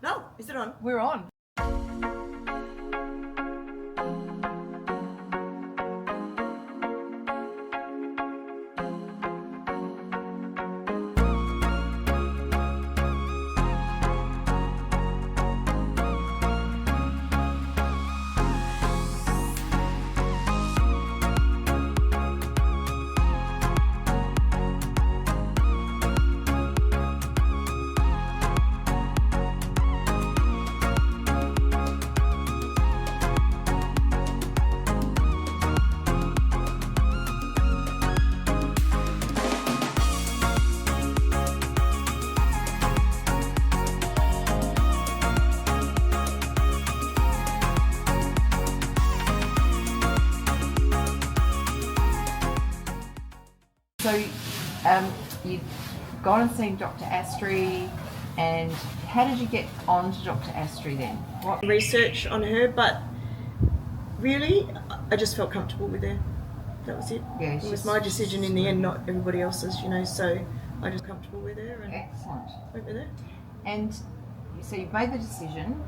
No, is it on? We're on. So you'd gone and seen Dr. Astri, and how did you get on to Dr. Astri then? What? Research on her, but really, I just felt comfortable with her. That was it. Yeah, it was my decision in the end, not everybody else's, you know, so I just comfortable with her and Excellent. went with her. And so you've made the decision.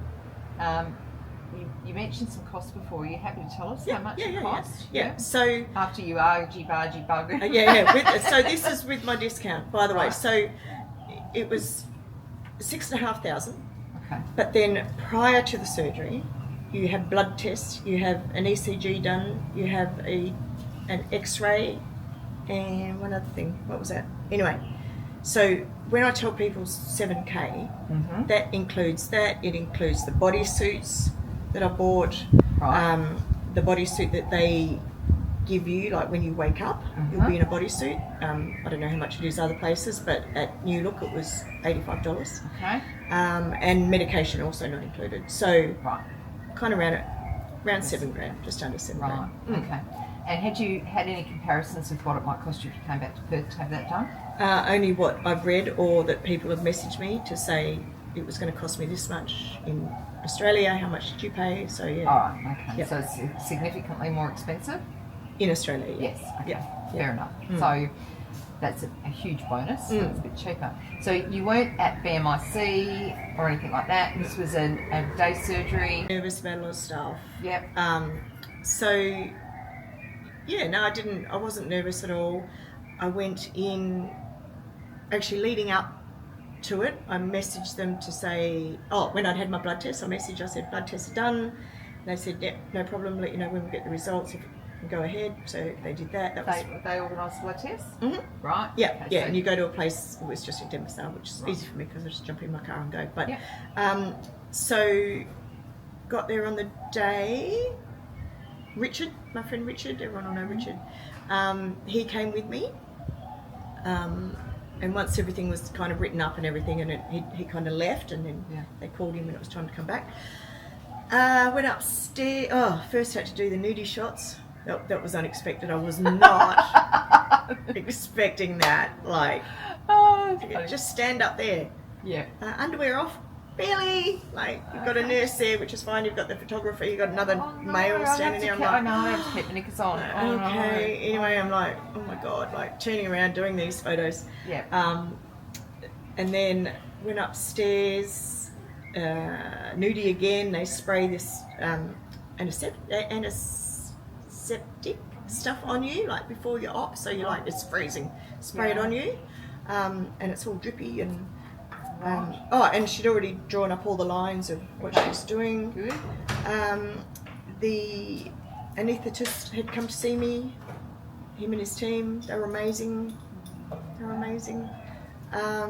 You mentioned some costs before. Are you happy to tell us how much it cost? Yeah. So after you argy-bargy bug. So this is with my discount, by the way. Right. So it was $6,500. Okay. But then prior to the surgery, you have blood tests, you have an ECG done, you have an X-ray, and one other thing. What was that? Anyway, so when I tell people 7K, that includes that. It includes the bodysuits that I bought, Right. the bodysuit that they give you, like when you wake up, you'll be in a bodysuit. I don't know how much it is other places, but at New Look it was $85. Okay. And medication also not included. So Right. kind of around $7,000, just under $7,000. Right. Okay. And had you had any comparisons with what it might cost you if you came back to Perth to have that done? Only what I've read or that people have messaged me to say it was going to cost me this much in Australia. How much did you pay? So yeah. All right. Okay. Yep. So it's significantly more expensive. In Australia, yeah. Yes. Okay. Yeah. Fair enough. So that's a huge bonus. So it's a bit cheaper. So you weren't at BMIC or anything like that. This was a day surgery. Nervous about a lot of stuff. Yep. So yeah, no, I wasn't nervous at all. I went in, actually leading up to it, I messaged them to say, when I'd had my blood test, I said, blood tests are done. They said, yeah, no problem, let you know when we get the results, if we can go ahead. So they did that. They organised blood tests? Mm-hmm. Right. Yeah, Okay, yeah, so and you go to a place, it was just in Denver, which is easy for me because I just jump in my car and go. But so got there on the day. Richard, my friend Richard, everyone will know Richard, he came with me, and once everything was kind of written up and everything, and he kind of left, and then they called him when it was time to come back. Went upstairs. First had to do the nudie shots. That was unexpected. I was not expecting that. Like, just stand up there. Yeah. Underwear off. Barely. Like, you've got a nurse there, which is fine. You've got the photographer. You've got another male standing there. I know, I have to keep the knickers on. Okay. Anyway, I'm like, oh my God, like turning around doing these photos. Yeah. And then went upstairs, nudie again. They spray this antiseptic stuff on you, like before you're op, so you're like, it's freezing. Spray it on you, and it's all drippy and. And she'd already drawn up all the lines of what she was doing. Good. The anaesthetist had come to see me, him and his team. They were amazing. I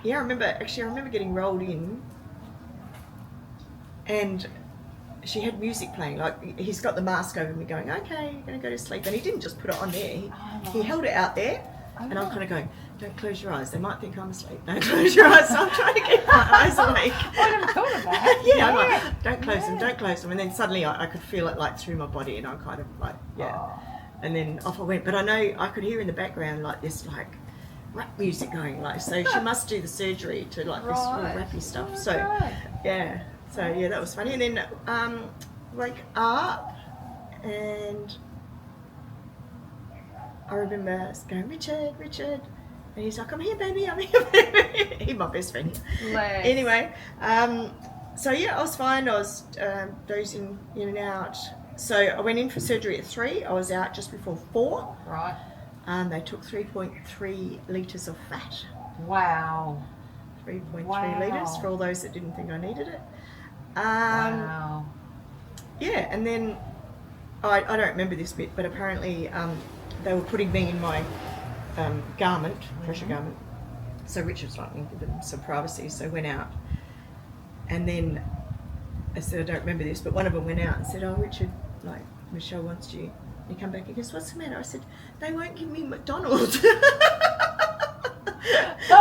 remember getting rolled in, and she had music playing. Like, he's got the mask over me going, okay, you're going to go to sleep. And he didn't just put it on there. He held it out there, and I'm kind of going, don't close your eyes. They might think I'm asleep. Don't close your eyes. So I'm trying to keep my eyes awake. I never thought of that. I'm like, don't close them. And then suddenly I could feel it like through my body, and I'm kind of like, And then off I went. But I know I could hear in the background like this like rap music going, like, so she must do the surgery to like this real rappy stuff. So that was funny. And then wake up, and I remember going, Richard, And he's like, I'm here, baby, I'm here, baby. He's my best friend here. Bless. Anyway, so yeah, I was fine. I was dozing in and out. So I went in for surgery at 3. I was out just before 4. Right. They took 3.3 litres of fat. Wow. 3.3 Wow. litres for all those that didn't think I needed it. Wow. Yeah, and then I don't remember this bit, but apparently they were putting me in my garment, pressure garment. So Richard's like, give them some privacy, so I went out. And then I said, I don't remember this, but one of them went out and said, oh, Richard, like, Michelle wants you. You come back, he goes, what's the matter? I said, they won't give me McDonald's.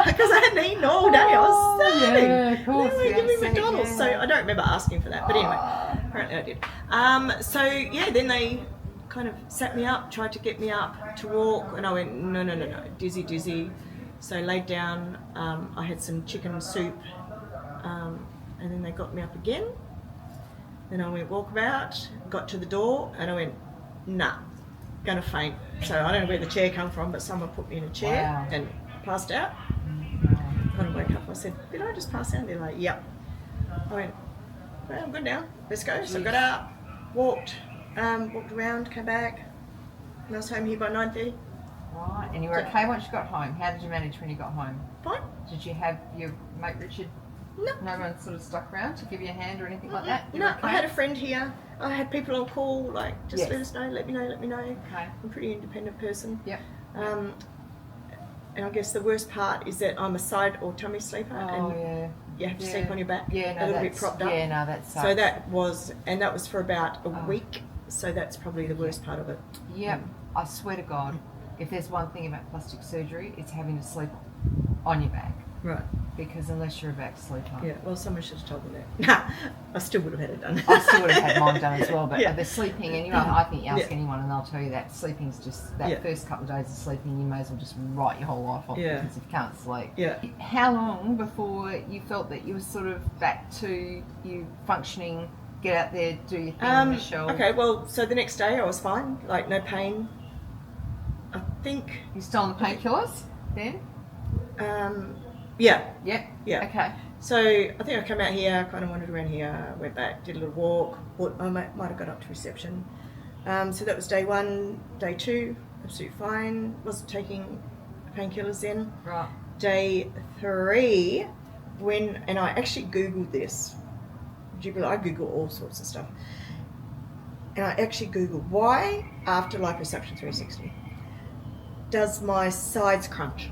Because I hadn't eaten all day, I was starving. Yeah, of course. They won't give me McDonald's. Yeah. So I don't remember asking for that, but anyway, apparently I did. So yeah, then they kind of sat me up, tried to get me up to walk, and I went, no, dizzy. So I laid down, I had some chicken soup, and then they got me up again. Then I went walkabout, got to the door, and I went, nah, gonna faint. So I don't know where the chair come from, but someone put me in a chair. Wow. And passed out. Kind of woke up. I said, did I just pass out? They're like, yep. I went, well, I'm good now. Let's go. So I got out, walked around, came back, and I was home here by 9:30. Right. And you were okay once you got home. How did you manage when you got home? Fine. Did you have your mate Richard? No. No one sort of stuck around to give you a hand or anything like that? You No, were okay? I had a friend here. I had people on call, like, just Yes. let us know, let me know. Okay. I'm a pretty independent person. Yep. And I guess the worst part is that I'm a side or tummy sleeper, Oh, and yeah. you have to Yeah. sleep on your back, Yeah, no, a little bit that's, propped up. Yeah, no, that's So that was for about a Oh. week. So that's probably the worst part of it. Yep. I swear to God, if there's one thing about plastic surgery, it's having to sleep on your back. Right. Because unless you're a back sleeper. Yeah. Well, someone should have told me that. Nah, I still would have had it done. I still would have had mine done as well, but Yeah. the sleeping, anyway, I think you ask Yeah. anyone and they'll tell you that sleeping's just, that Yeah. first couple of days of sleeping, you may as well just write your whole life off Yeah. because if you can't sleep. Yeah. How long before you felt that you were sort of back to you functioning, get out there, do your thing, Michelle? Okay. Well, so the next day I was fine, like no pain. I think. You still on the painkillers then? Yeah. Yep. Yeah. Okay. So I think I came out here, kind of wandered around here, went back, did a little walk. I might have got up to reception. So that was day 1. Day 2, absolutely fine. Wasn't taking painkillers then. Right. Day 3, and I actually Googled this. I Google all sorts of stuff. And I actually Googled, why after Liposuction 360 does my sides crunch?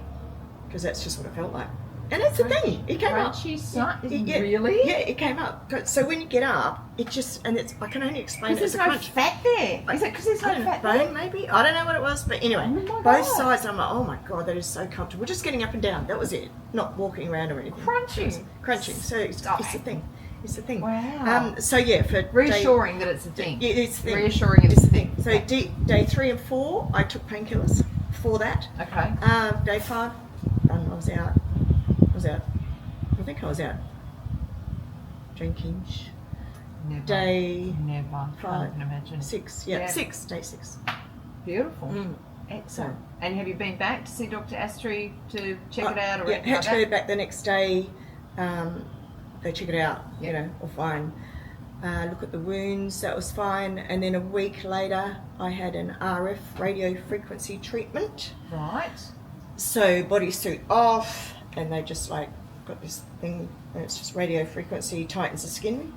Because that's just what it felt like. And that's the thing, it came up. Crunchy side? Yeah, Really? Yeah, it came up. So when you get up, it just, and it's, I can only explain it Because as there's a no crunch. fat there. Is it because there's no fat there? Bone, maybe? I don't know what it was, but anyway, Oh my both God. sides, I'm like, oh my God, that is so comfortable. Just getting up and down, that was it. Not walking around or anything. Crunching. Crunching, so it's the thing. It's the thing. Wow. So yeah, for Reassuring that it's a thing. Yeah, it's the thing. Reassuring It's it's the a thing. thing. So day 3 and 4, I took painkillers for that. Okay. Day 5, I was out. I think I was out drinking. Never. Day Never. 5, Can't even imagine. 6, yeah, Yeah. 6, day 6. Beautiful. Mm. Excellent. And have you been back to see Dr. Astry to check it out or Yeah, anything had to like go back the next day. They check it out, Yeah. all fine. Look at the wounds, that was fine. And then a week later, I had an RF, radio frequency treatment. that? Right. So bodysuit off, and they just like got this thing, and it's just radio frequency, tightens the skin.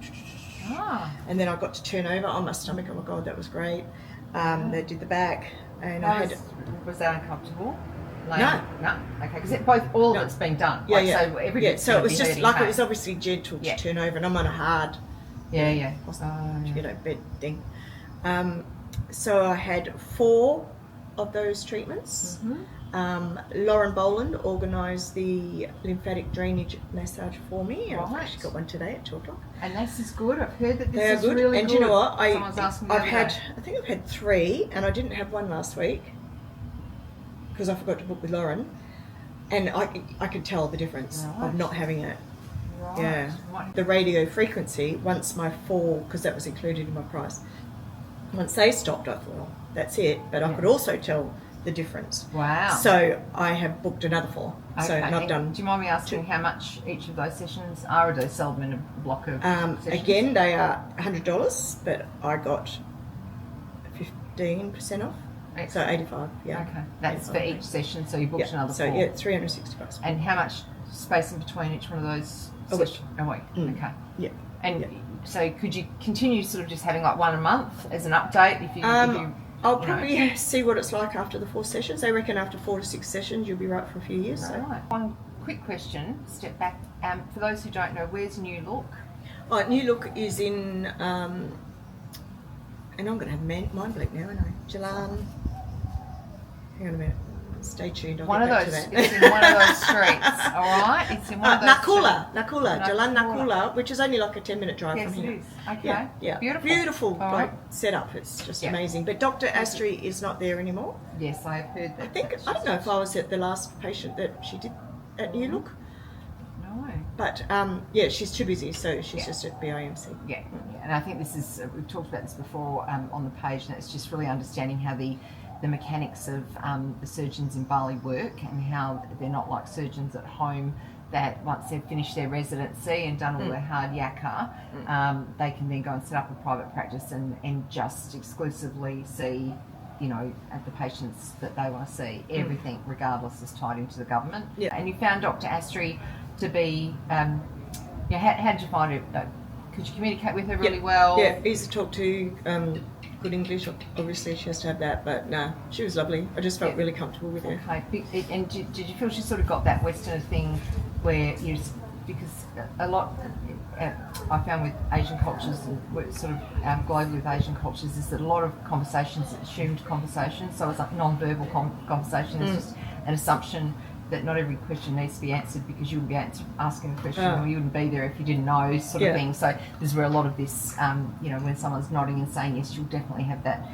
Ah. And then I got to turn over on my stomach. Oh my God, that was great. They did the back, and I had. Was that uncomfortable? No. No. Okay, because all of it's been done. Yeah, Like, yeah. So every yeah. bit's So gonna it was be just hurting like pain. it was obviously gentle to Yeah. turn over, and I'm on a hard. Yeah. Bed thing. So I had 4 of those treatments. Lauren Boland organised the lymphatic drainage massage for me, and I've Right. actually got one today at 2:00. And this is good. I've heard that this They're is good, really and good. do you know what? Someone's asking me I the other day. think I've had 3, and I didn't have one last week because I forgot to book with Lauren, and I could tell the difference Right. of not having it. Right. Yeah, Right. the radio frequency, once my 4, because that was included in my price, once they stopped, I thought, oh, that's it. But I Yeah. could also tell the difference. Wow. So I have booked another 4. Okay. So and I've done. Do you mind me asking how much each of those sessions are? Or do they sell them in a block of sessions? Again, they are $100, but I got 15% off. Excellent. So 85, yeah. Okay. That's for each session, so you booked another 4. So yeah, $360. And how much space in between each one of those? A week. A week. Okay. Yeah. And so could you continue sort of just having like one a month as an update if you I'll probably see what it's like after the 4 sessions. They reckon after 4 to 6 sessions you'll be right for a few years. So. Right. One quick question, step back. For those who don't know, where's New Look? Oh, New Look is in, and I'm going to have mind blank now, aren't I? Jalan. Hang on a minute. Stay tuned. I'll One get of back those. to that. It's in one of those streets. All right. It's in one of those. Nakula, Jalan Nakula, which is only like a 10-minute drive Yes, from here. it is. Okay. Yeah. Beautiful. All right. Setup. It's just amazing. But Dr. Astri is not there anymore. Yes, I have heard that. I don't know if I was at the last patient that she did at New Look. No. But she's too busy, so she's just at BIMC. Yeah, and I think this is, we've talked about this before on the page, and it's just really understanding how the mechanics of the surgeons in Bali work and how they're not like surgeons at home that once they've finished their residency and done all their hard yakka, they can then go and set up a private practice and just exclusively see, you know, at the patients that they want to see. Everything, regardless, is tied into the government. Yeah. And you found Dr. Astri to be, how did you find her? Could you communicate with her really well? Yeah, easy to talk to, good English. Obviously, she has to have that, but no, she was lovely. I just felt really comfortable with her. Okay. And did you feel she sort of got that Westerner thing where you just, because a lot, I found with Asian cultures and sort of globally with Asian cultures is that a lot of conversations, assumed conversations, so it's like non-verbal conversation, it's just an assumption that not every question needs to be answered because you wouldn't be asking the question or you wouldn't be there if you didn't know, sort of thing. So this is where a lot of this, when someone's nodding and saying yes, you'll definitely have that,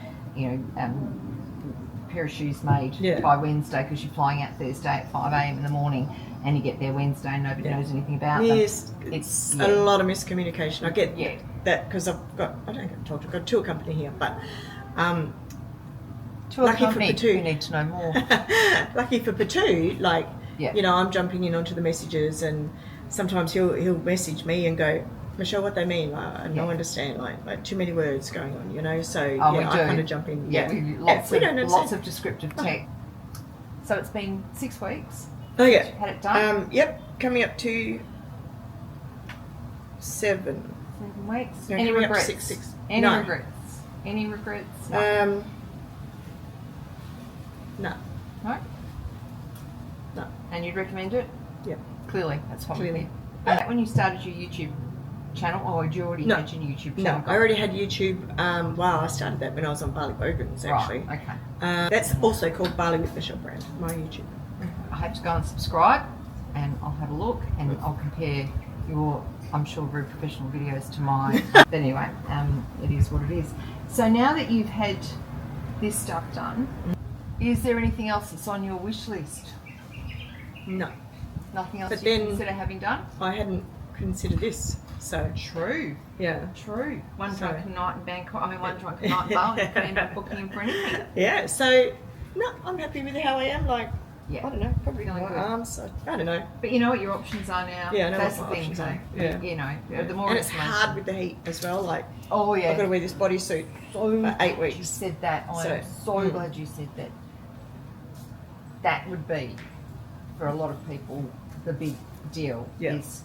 pair of shoes made by Wednesday because you're flying out Thursday at 5 a.m. in the morning and you get there Wednesday and nobody knows anything about them. Yes, it's a lot of miscommunication. I get that because I've got a tour company here, but lucky for Patu, we need to know more. Lucky for Patu, I'm jumping in onto the messages, and sometimes he'll message me and go, Michelle, what they mean? I don't understand. Like too many words going on, So I kind of jump in. Lots of descriptive text. So it's been 6 weeks. Oh yeah. Had it done. Coming up to 7. 7 weeks. No, Any regrets? 6. Any No. regrets? Any regrets? No. No. And you'd recommend it? Yep. Clearly, that's what we Clearly. did. When you started your YouTube channel, or had you already had your YouTube channel? No, I already had YouTube. I started that when I was on Bali Bogans, actually. Right, okay. That's also called Bali with Michelle brand, my YouTube. I have to go and subscribe, and I'll have a look, and I'll compare your, I'm sure, very professional videos to mine. But anyway, it is what it is. So now that you've had this stuff done, is there anything else that's on your wish list? No. Nothing else But you then consider having done? I hadn't considered this, so. True. Yeah. True. One drunken night in Bangkok, one drunken night in Bali, you could end up booking in for anything. Yeah, so, no, I'm happy with how I am, I don't know, probably Feeling my good. arms, I don't know. But you know what your options are now. Yeah, I know that's what the my thing. options are. Yeah. The more And it's information. hard with the heat as well, Oh I've got to wear this bodysuit for 8 weeks. You said that. I'm so glad you said that. That would be, for a lot of people, the big deal is,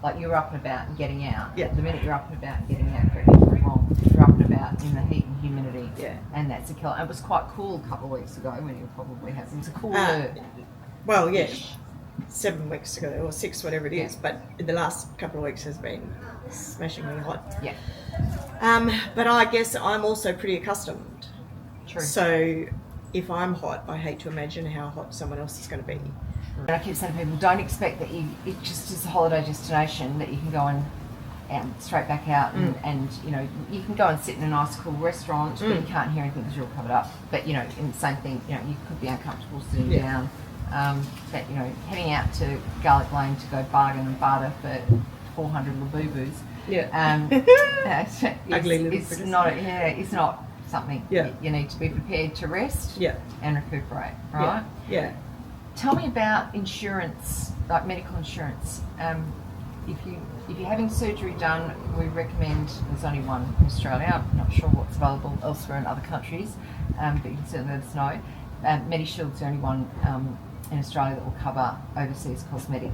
like you're up and about and getting out. Yeah. The minute you're up and about and getting out, correct me if I'm wrong, you're up and about in the heat and humidity. Yeah. And that's a killer. It was quite cool a couple of weeks ago when you probably had. It was a cooler. Well, yeah, 7 weeks ago or 6, whatever it is. But the last couple of weeks has been smashingly hot. Yeah. But I guess I'm also pretty accustomed. True. So if I'm hot, I hate to imagine how hot someone else is going to be. And I keep saying to people, don't expect that it just is a holiday destination that you can go and straight back out and you can go and sit in a nice cool restaurant but you can't hear anything because you're all covered up. But in the same thing, you could be uncomfortable sitting down. But heading out to Garlic Lane to go bargain and barter for 400 labubus. Yeah. Ugly little critters. It's not something. Yeah. You need to be prepared to rest Yeah. and recuperate, right? Yeah. Tell me about insurance, like medical insurance. If you're having surgery done, we recommend, there's only one in Australia. I'm not sure what's available elsewhere in other countries, but you can certainly let us know. MediShield's the only one in Australia that will cover overseas cosmetic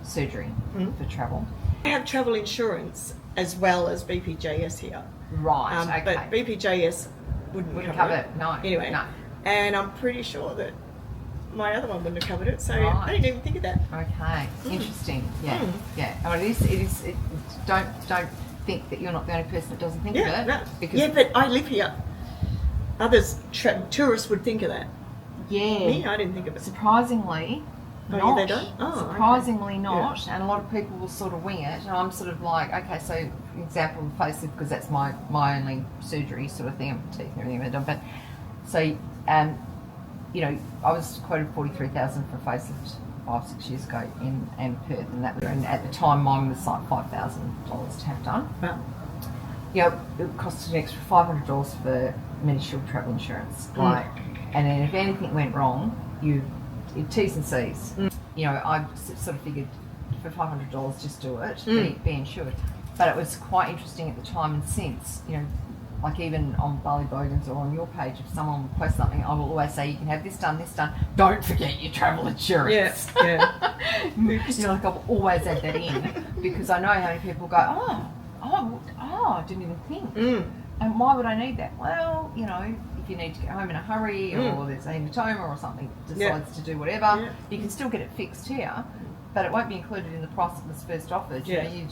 surgery for travel. I have travel insurance as well as BPJS here. Right, okay. But BPJS wouldn't cover it. No. Anyway, No. and I'm pretty sure that my other one wouldn't have covered it, so Right. I didn't even think of that. Okay, interesting. Yeah, Mm. yeah. Oh, it is. Don't think that you're not the only person that doesn't think of it. No. Because Yeah, but I live here. Others, tourists would think of that. yeah, Me, I didn't think of it. surprisingly, Oh, not. yeah, they don't? Oh, Surprisingly okay. not. And a lot of people will sort of wing it, and I'm sort of like, okay, so example of facelift, because that's my only surgery sort of thing. I'm teeth and everything I've done, but so you know, I was quoted 43,000 for a facelift 5-6 years ago in Perth, and at the time mine was like $5,000 to have done. Wow. Yeah, it costed an extra $500 for MediShield travel insurance. Like, and then if anything went wrong, T's and C's. You know, I sort of figured for $500 just do it, be insured. But it was quite interesting at the time, and since, you know, like even on Bali Bogans or on your page, if someone requests something, I will always say, you can have this done. Don't forget your travel insurance. Yeah. You know, like I've always add that in because I know how many people go, I didn't even think. And why would I need that? Well, you know, if you need to get home in a hurry or there's a hematoma or something decides to do whatever, you can still get it fixed here, but it won't be included in the price that was first offered. You know,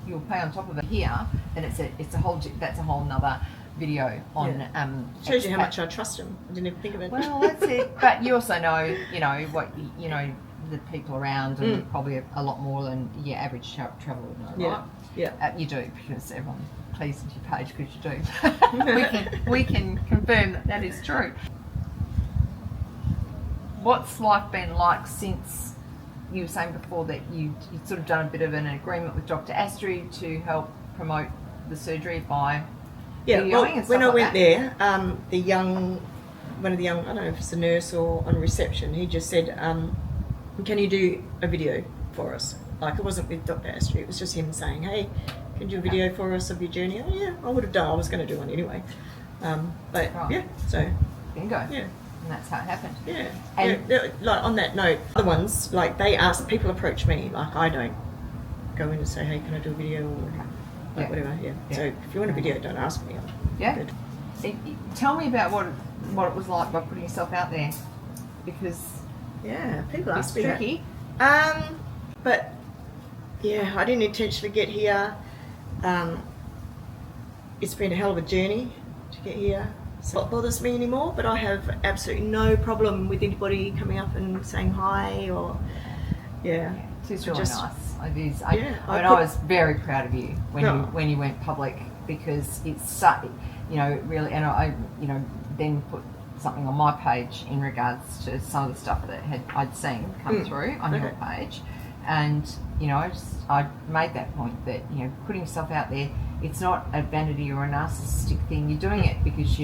you'll pay on top of it here, and that's a whole nother video on. Shows you how much I trust them. I didn't even think of it. Well, that's it. But you also know, what the people around, and probably a lot more than your average traveller would know, right? Yeah. You do, because everyone pleases your page because you do. we can confirm that is true. What's life been like since? You were saying before that you'd sort of done a bit of an agreement with Dr. Astrid to help promote the surgery by videoing and stuff when I like went that. there, one of the young, I don't know if it's a nurse or on reception, he just said, can you do a video for us? Like, it wasn't with Dr. Astrid, it was just him saying, hey, can you do a video for us of your journey? Oh yeah, I would have done, I was going to do one anyway. But Right. so. Bingo. Yeah. And that's how it happened. Yeah. And like on that note, other ones, like people approach me, like I don't go in and say, hey, can I do a video or like whatever. Yeah. So if you want a video, don't ask me. Yeah. Good. Tell me about what it was like by putting yourself out there, because Yeah, people it's ask me that. tricky. But yeah, I didn't intentionally get here. It's been a hell of a journey to get here. It's not bothers me anymore, but I have absolutely no problem with anybody coming up and saying hi or It's really just- nice. It is. I I was very proud of you when you went public, because it's really, and I then put something on my page in regards to some of the stuff that I'd seen come through on your page, and I made that point that putting yourself out there, it's not a vanity or a narcissistic thing. You're doing it because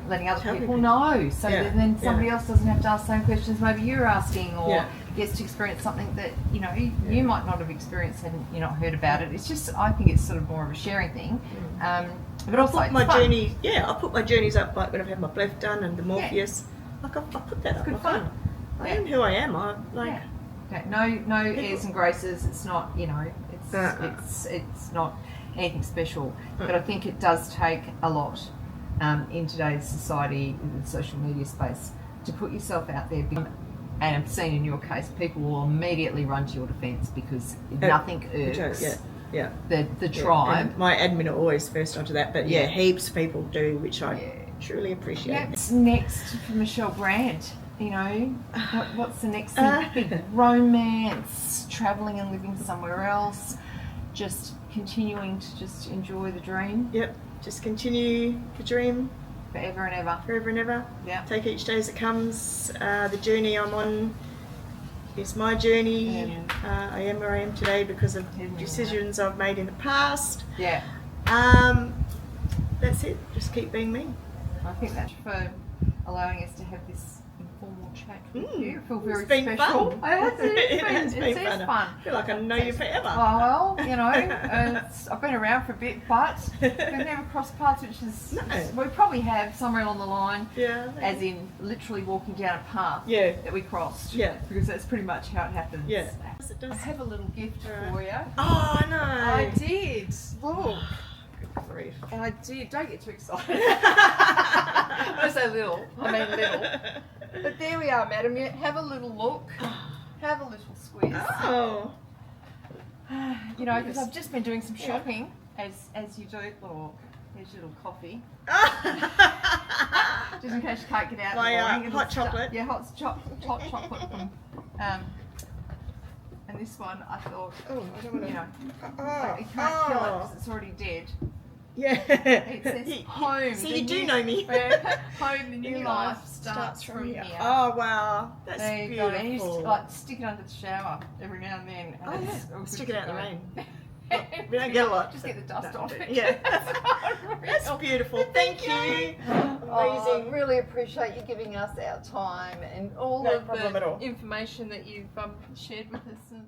letting other people know, so that then somebody else doesn't have to ask the same questions maybe you're asking, or gets to experience something that you might not have experienced and you not heard about it. It's just, I think it's sort of more of a sharing thing. But also, I put my journeys up, like when I've had my bleph done and the Morpheus. Like I put that up. good fun. I am who I am. I'm like no airs and graces. It's not it's not anything special. But I think it does take a lot in today's society, in the social media space, to put yourself out there. And I've seen in your case, people will immediately run to your defence because nothing irks the tribe. And my admin are always first onto that, but heaps of people do, which I truly appreciate. What's next for Michelle Brandt? What's the next thing? Big romance, travelling and living somewhere else, just continuing to just enjoy the dream. Yep, just continue the dream. Forever and ever. Forever and ever. Yeah. Take each day as it comes. The journey I'm on is my journey. I am where I am today because of decisions I've made in the past. Yeah. that's it. Just keep being me. I think that's for allowing us to have this informal chat with you. I feel very It's been special. fun. It has been is fun. fun. I feel like I know you forever. Well, you know, I've been around for a bit, but we've never crossed paths, which is we probably have somewhere along the line. Yeah. As in literally walking down a path that we crossed. Yeah. Because that's pretty much how it happens. Yeah. I have a little gift for you. Oh no! I did. Look. Grief. I did. Don't get too excited. When I say little, I mean little. But there we are, madam. You have a little look. Have a little squeeze. Oh. You know, because I've just been doing some shopping, as you do. Oh, there's your little coffee. Just in case you can't get out My in the morning. hot chocolate. Yeah, hot chocolate from. And this one, I thought, Oh, I don't want to. you know, you can't kill it because it's already dead. Yeah. It says home. So the you do new- know me. Home, the new life starts from here. Oh wow, that's There you go. beautiful. And you used to like stick it under the shower every now and then. And Oh it's all yeah, good stick to it out in the go. rain. We don't get a lot. Just get the dust off it. Yeah. That's beautiful. Thank you. Oh, Amazing. really appreciate you giving us our time and all No of problem at all. the information that you've shared with us.